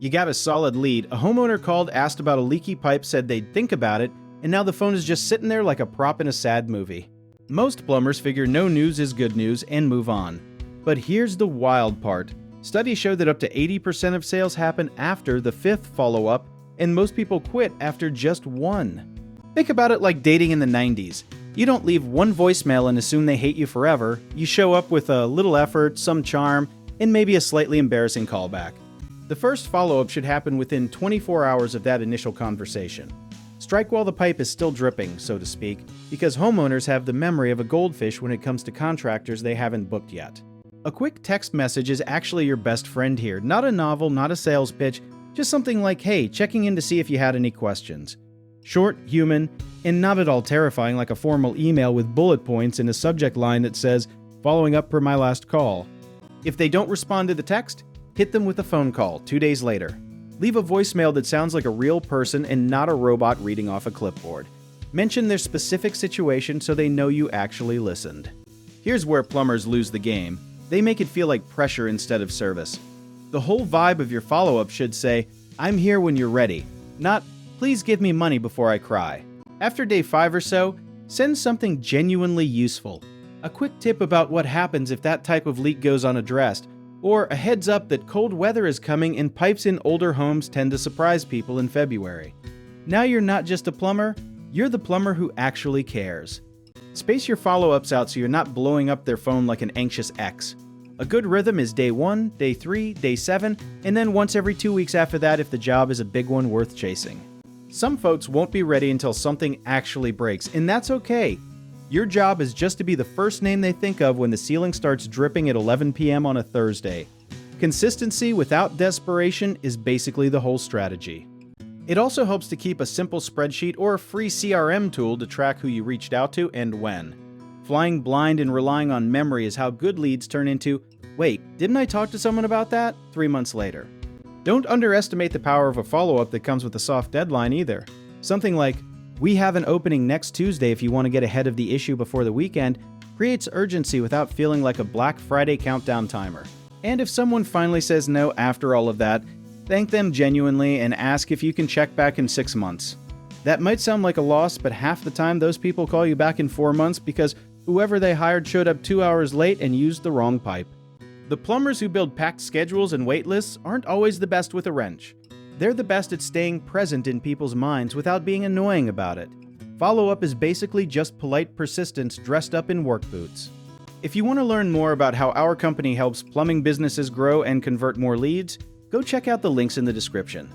You got a solid lead. A homeowner called, asked about a leaky pipe, said they'd think about it, and now the phone is just sitting there like a prop in a sad movie. Most plumbers figure no news is good news and move on. But here's the wild part. Studies show that up to 80% of sales happen after the 5th follow-up, and most people quit after just one. Think about it like dating in the 90s. You don't leave one voicemail and assume they hate you forever. You show up with a little effort, some charm, and maybe a slightly embarrassing callback. The first follow-up should happen within 24 hours of that initial conversation. Strike while the pipe is still dripping, so to speak, because homeowners have the memory of a goldfish when it comes to contractors they haven't booked yet. A quick text message is actually your best friend here, not a novel, not a sales pitch, just something like, hey, checking in to see if you had any questions. Short, human, and not at all terrifying like a formal email with bullet points and a subject line that says, following up per my last call. If they don't respond to the text, hit them with a phone call 2 days later. Leave a voicemail that sounds like a real person and not a robot reading off a clipboard. Mention their specific situation so they know you actually listened. Here's where plumbers lose the game. They make it feel like pressure instead of service. The whole vibe of your follow-up should say, I'm here when you're ready, not, please give me money before I cry. After day 5 or so, send something genuinely useful. A quick tip about what happens if that type of leak goes unaddressed, or a heads up that cold weather is coming and pipes in older homes tend to surprise people in February. Now you're not just a plumber, you're the plumber who actually cares. Space your follow-ups out so you're not blowing up their phone like an anxious ex. A good rhythm is day 1, day 3, day 7, and then once every 2 weeks after that if the job is a big one worth chasing. Some folks won't be ready until something actually breaks, and that's okay. Your job is just to be the first name they think of when the ceiling starts dripping at 11 p.m. on a Thursday. Consistency without desperation is basically the whole strategy. It also helps to keep a simple spreadsheet or a free CRM tool to track who you reached out to and when. Flying blind and relying on memory is how good leads turn into, wait, didn't I talk to someone about that? 3 months later. Don't underestimate the power of a follow-up that comes with a soft deadline either. Something like, we have an opening next Tuesday if you want to get ahead of the issue before the weekend, creates urgency without feeling like a Black Friday countdown timer. And if someone finally says no after all of that, thank them genuinely and ask if you can check back in 6 months. That might sound like a loss, but half the time those people call you back in 4 months because whoever they hired showed up 2 hours late and used the wrong pipe. The plumbers who build packed schedules and wait lists aren't always the best with a wrench. They're the best at staying present in people's minds without being annoying about it. Follow-up is basically just polite persistence dressed up in work boots. If you want to learn more about how our company helps plumbing businesses grow and convert more leads, go check out the links in the description.